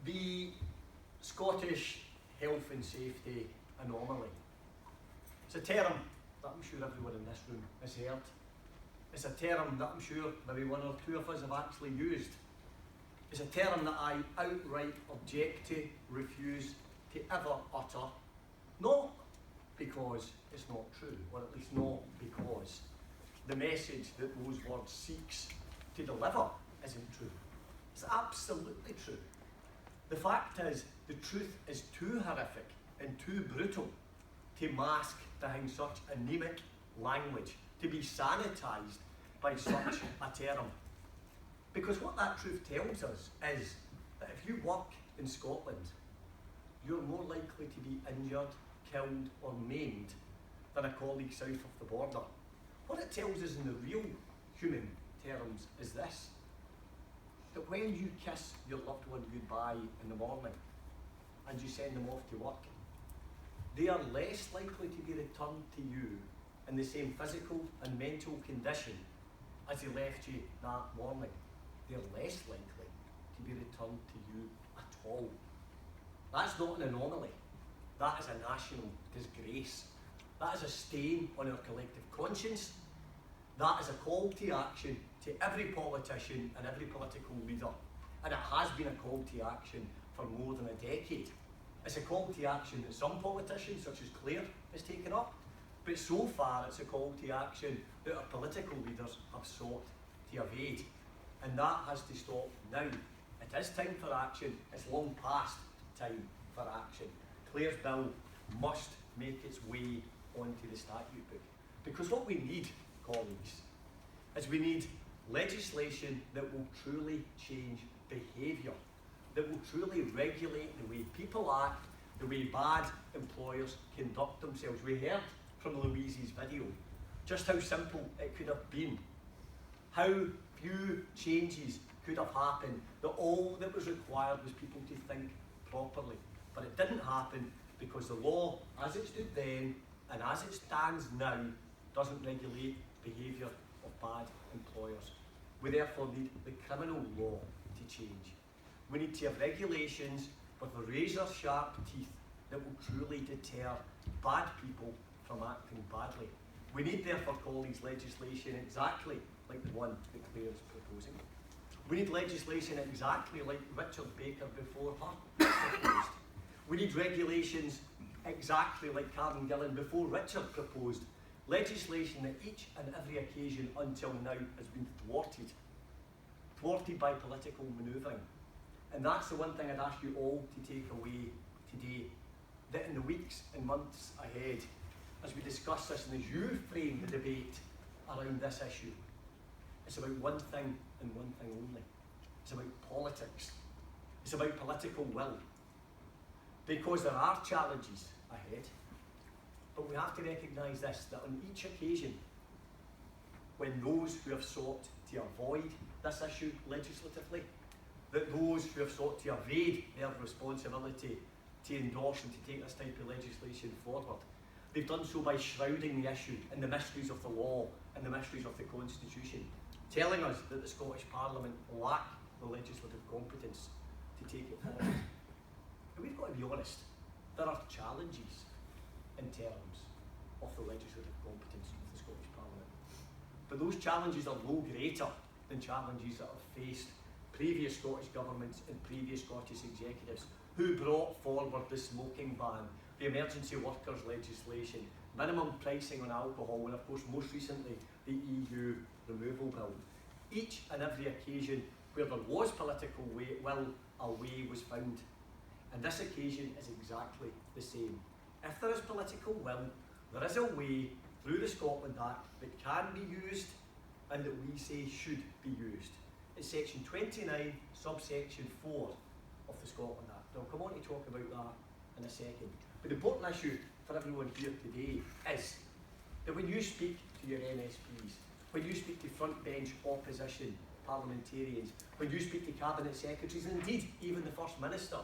The Scottish health and safety anomaly. It's a term that I'm sure everyone in this room has heard. It's a term that I'm sure maybe one or two of us have actually used. It's a term that I outright object to, refuse to ever utter, not because it's not true, or at least not because the message that those words seeks to deliver isn't true. It's absolutely true. The fact is, the truth is too horrific and too brutal to mask behind such anemic language, to be sanitised by such a term. Because what that truth tells us is that if you work in Scotland, you're more likely to be injured, killed or maimed than a colleague south of the border. What it tells us in the real human terms is this: that when you kiss your loved one goodbye in the morning and you send them off to work, they are less likely to be returned to you in the same physical and mental condition as they left you that morning. They're less likely to be returned to you at all. That's not an anomaly. That is a national disgrace. That is a stain on our collective conscience. That is a call to action to every politician and every political leader. And it has been a call to action for more than a decade. It's a call to action that some politicians, such as Claire, has taken up. But so far, it's a call to action that our political leaders have sought to evade. And that has to stop now. It is time for action. It's long past time for action. Claire's bill must make its way onto the statute book. Because what we need, colleagues, is we need legislation that will truly change behaviour, that will truly regulate the way people act, the way bad employers conduct themselves. We heard from Louise's video just how simple it could have been, how few changes could have happened, that all that was required was people to think properly. But it didn't happen because the law, as it stood then and as it stands now, doesn't regulate behaviour of bad employers. We therefore need the criminal law to change. We need to have regulations with razor-sharp teeth that will truly deter bad people from acting badly. We need therefore, colleagues, legislation exactly like the one that Claire is proposing. We need legislation exactly like Richard Baker before her proposed. We need regulations exactly like Karen Gillan before Richard proposed. Legislation that each and every occasion until now has been thwarted by political manoeuvring. And that's the one thing I'd ask you all to take away today, that in the weeks and months ahead, as we discuss this and as you frame the debate around this issue, it's about one thing and one thing only. It's about politics. It's about political will. Because there are challenges ahead, but we have to recognise this, that on each occasion, when those who have sought to avoid this issue legislatively, that those who have sought to evade their responsibility to endorse and to take this type of legislation forward, they've done so by shrouding the issue in the mysteries of the law and the mysteries of the Constitution, telling us that the Scottish Parliament lack the legislative competence to take it forward. But we've got to be honest, there are challenges in terms of the legislative competence of the Scottish Parliament. But those challenges are no greater than challenges that have faced previous Scottish governments and previous Scottish executives who brought forward the smoking ban, the emergency workers legislation, minimum pricing on alcohol, and of course most recently the EU removal bill. Each and every occasion where there was political will, a way was found. And this occasion is exactly the same. If there is political will, there is a way through the Scotland Act that can be used and that we say should be used. It's section 29, subsection 4 of the Scotland Act. I'll come on to talk about that in a second. But the important issue for everyone here today is that when you speak to your MSPs, when you speak to front bench opposition parliamentarians, when you speak to cabinet secretaries, and indeed even the First Minister,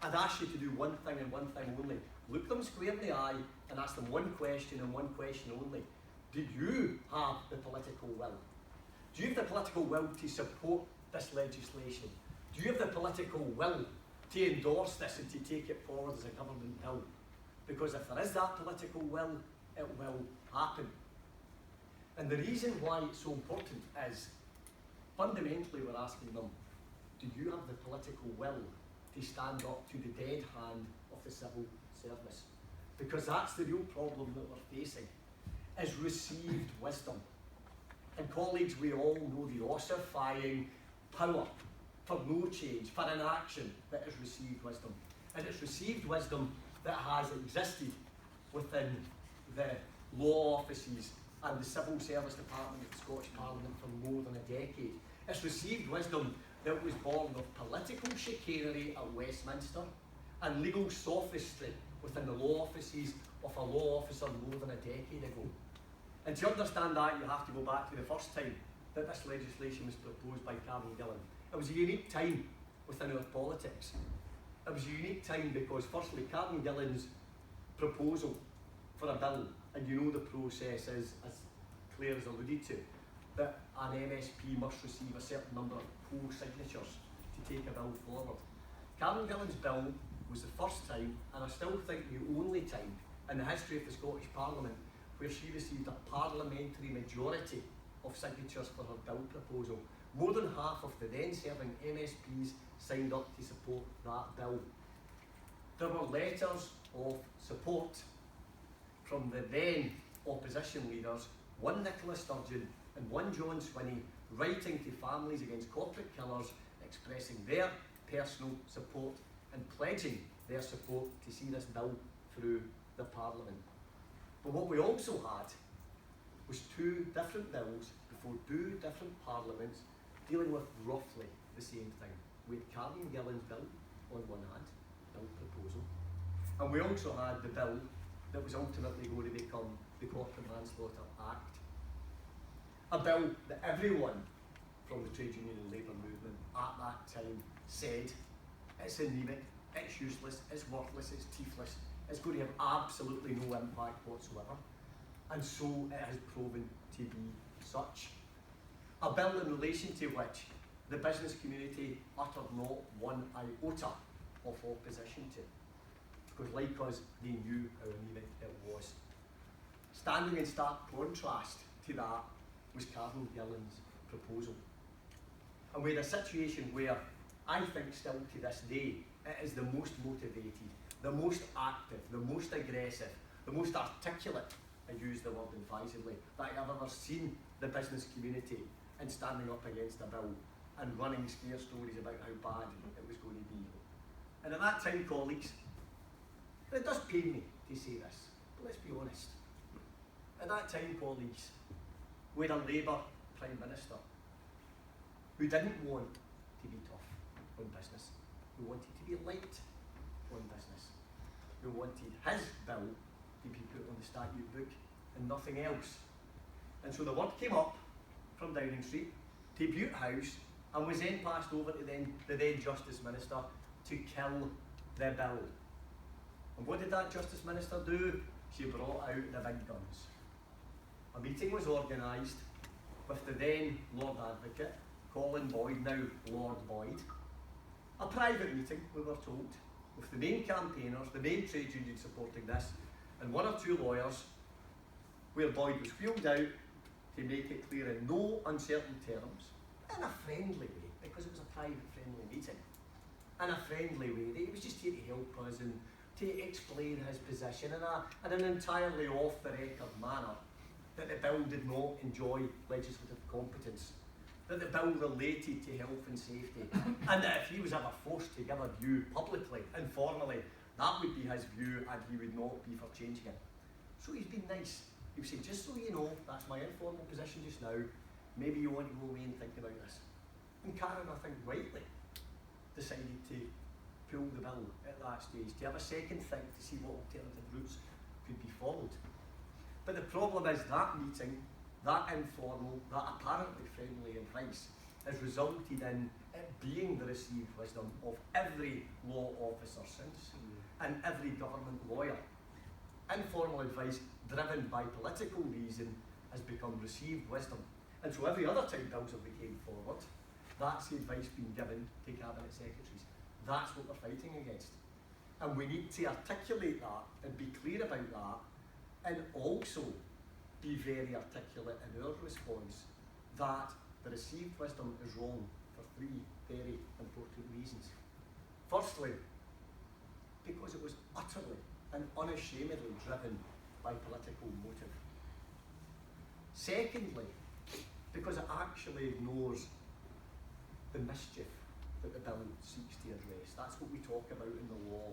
I'd ask you to do one thing and one thing only. Look them square in the eye and ask them one question and one question only. Do you have the political will? Do you have the political will to support this legislation? Do you have the political will to endorse this and to take it forward as a government bill. Because if there is that political will, it will happen. And the reason why it's so important is, fundamentally we're asking them, do you have the political will to stand up to the dead hand of the civil service? Because that's the real problem that we're facing, is received wisdom. And colleagues, we all know the ossifying power for no change, for inaction, that is received wisdom. And it's received wisdom that has existed within the law offices and the civil service department of the Scottish Parliament for more than a decade. It's received wisdom that was born of political chicanery at Westminster and legal sophistry within the law offices of a law officer more than a decade ago. And to understand that, you have to go back to the first time that this legislation was proposed by Karen Gillan. It was a unique time within our politics. It was a unique time because, firstly, Karen Gillan's proposal for a bill, and you know the process is, as Claire has alluded to, that an MSP must receive a certain number of co-signatures to take a bill forward. Karen Gillan's bill was the first time, and I still think the only time, in the history of the Scottish Parliament where she received a parliamentary majority of signatures for her bill proposal. More than half of the then serving MSPs signed up to support that bill. There were letters of support from the then opposition leaders, one Nicola Sturgeon and one John Swinney, writing to families against corporate killers, expressing their personal support and pledging their support to see this bill through the Parliament. But what we also had was two different bills before two different parliaments dealing with roughly the same thing. We had Karen Gillan's bill on one hand, bill proposal, and we also had the bill that was ultimately going to become the Corporate Manslaughter Act. A bill that everyone from the trade union and labour movement at that time said, it's anaemic, it's useless, it's worthless, it's teethless, it's going to have absolutely no impact whatsoever. And so it has proven to be such. A bill in relation to which the business community uttered not one iota of opposition to. Because like us, they knew how anaemic it was. Standing in stark contrast to that was Karen Gillan's proposal. And we had a situation where I think still to this day, it is the most motivated, the most active, the most aggressive, the most articulate, I use the word advisedly, that I've ever seen the business community in standing up against a bill and running scare stories about how bad it was going to be. And at that time, colleagues, and it does pain me to say this, but let's be honest. At that time, colleagues, we had a Labour Prime Minister who didn't want to be tough on business, who wanted to be light on business, who wanted his bill to be put on the statute book and nothing else. And so the word came up from Downing Street to Bute House and was then passed over to the then Justice Minister to kill the bill. And what did that Justice Minister do? She brought out the big guns. A meeting was organised with the then Lord Advocate, Colin Boyd, now Lord Boyd. A private meeting, we were told, with the main campaigners, the main trade union supporting this, and one or two lawyers, where Boyd was wheeled out to make it clear in no uncertain terms, in a friendly way, because it was a private friendly meeting, in a friendly way, that he was just here to help us and to explain his position in an entirely off-the-record manner, that the bill did not enjoy legislative competence, that the bill related to health and safety, and that if he was ever forced to give a view publicly, informally, that would be his view and he would not be for changing it. So he's been nice. He would say, just so you know, that's my informal position just now, maybe you want to go away and think about this. And Karen, I think rightly, decided to pull the bill at that stage, to have a second think to see what alternative routes could be followed. But the problem is that meeting, that informal, that apparently friendly advice has resulted in it being the received wisdom of every law officer since, and every government lawyer. Informal advice driven by political reason has become received wisdom. And so every other time bills have came forward, that's the advice being given to cabinet secretaries. That's what we're fighting against. And we need to articulate that and be clear about that, and also be very articulate in our response that the received wisdom is wrong for three very important reasons. Firstly, because it was utterly and unashamedly driven by political motive. Secondly, because it actually ignores the mischief that the bill seeks to address. That's what we talk about in the law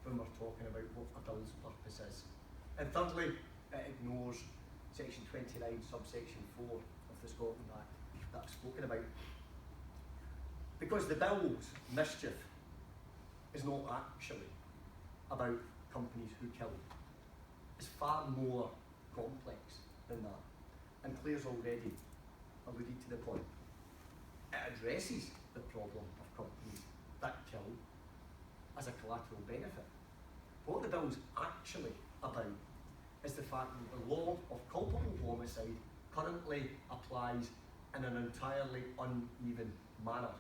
when we're talking about what a bill's purpose is. And thirdly, it ignores section 29, subsection 4 of the Scotland Act that I've spoken about. Because the bill's mischief is not actually about companies who kill. It's far more complex than that. And Claire's already alluded to the point. It addresses the problem of companies that kill as a collateral benefit. What the bill's actually about is the fact that the law of culpable homicide currently applies in an entirely uneven manner.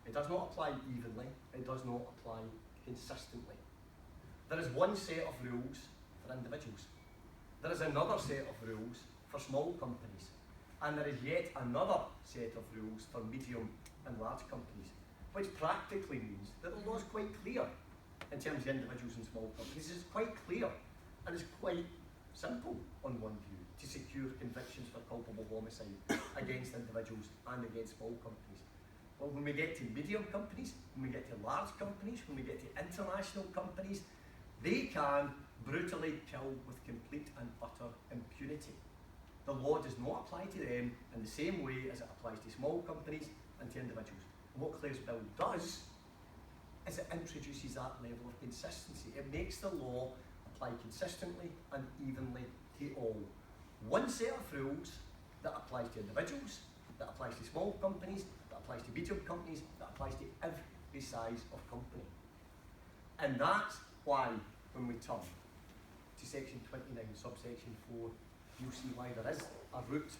It does not apply evenly, it does not apply consistently. There is one set of rules for individuals. There is another set of rules for small companies. And there is yet another set of rules for medium and large companies, which practically means that the law is quite clear in terms of individuals and small companies. It's quite clear, and it's quite simple on one view to secure convictions for culpable homicide against individuals and against small companies. But when we get to medium companies, when we get to large companies, when we get to international companies, they can brutally kill with complete and utter impunity. The law does not apply to them in the same way as it applies to small companies and to individuals. And what Claire's bill does is it introduces that level of consistency. It makes the law apply consistently and evenly to all. One set of rules that applies to individuals, that applies to small companies, that applies to medium companies, that applies to every size of company. And that's why when we turn to section 29, subsection 4, you'll see why there is a route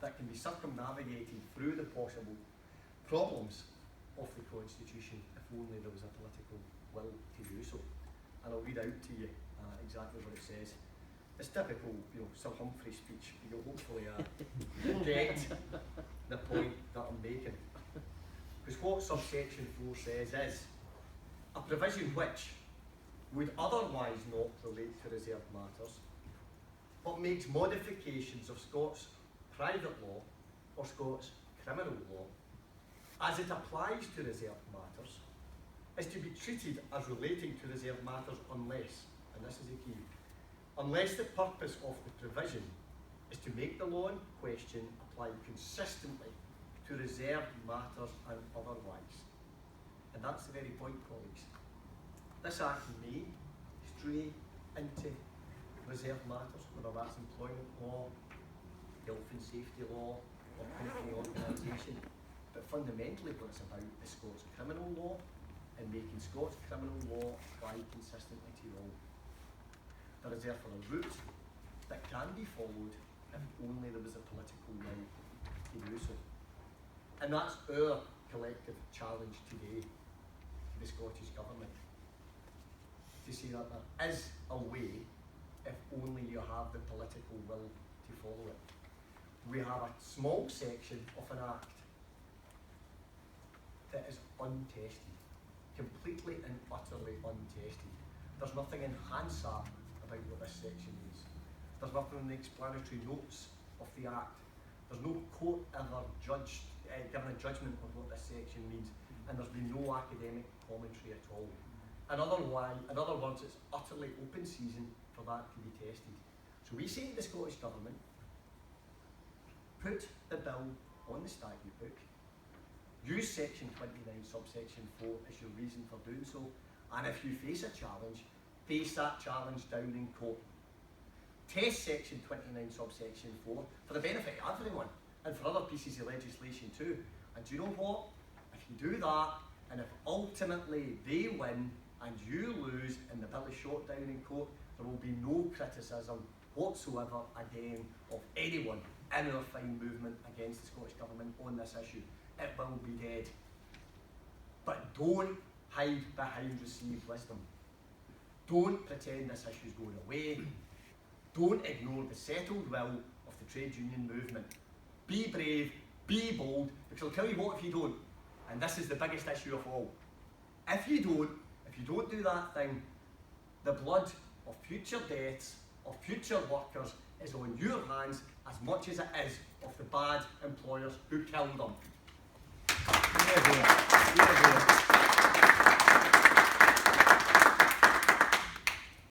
that can be circumnavigated through the possible problems of the Constitution if only there was a political will to do so. And I'll read out to you exactly what it says. It's typical, Sir Humphrey speech, but you'll hopefully get the point that I'm making. Because what subsection 4 says is, a provision which would otherwise not relate to reserved matters, but makes modifications of Scots private law or Scots criminal law as it applies to reserved matters, is to be treated as relating to reserved matters unless, and this is the key, unless the purpose of the provision is to make the law in question apply consistently to reserved matters and otherwise. And that's the very point, colleagues. This Act may stray into reserved matters, whether that's employment law, health and safety law, or company organisation. But fundamentally what it's about is Scots criminal law and making Scots criminal law apply consistently to all. There is therefore a route that can be followed if only there was a political will to do so. And that's our collective challenge today to the Scottish Government, to see that there is a way if only you have the political will to follow it. We have a small section of an Act that is untested, completely and utterly untested. There's nothing in Hansard about what this section means. There's nothing in the explanatory notes of the Act. There's no court ever given a judgment on what this section means, and there's been no academic commentary at all. In other words, it's utterly open season for that to be tested. So we say to the Scottish Government, put the bill on the statute book, use section 29, subsection 4 as your reason for doing so, and if you face a challenge, face that challenge down in court. Test section 29, subsection 4 for the benefit of everyone, and for other pieces of legislation too. And do you know what? If you do that, and if ultimately they win and you lose and the bill is shot down in court, there will be no criticism whatsoever again of anyone in our fine movement against the Scottish Government on this issue. It will be dead. But don't hide behind received wisdom. Don't pretend this issue's going away. Don't ignore the settled will of the trade union movement. Be brave, be bold, because I'll tell you what if you don't, and this is the biggest issue of all. If you don't do that thing, the blood of future deaths, of future workers, is on your hands as much as it is of the bad employers who killed them. There you go.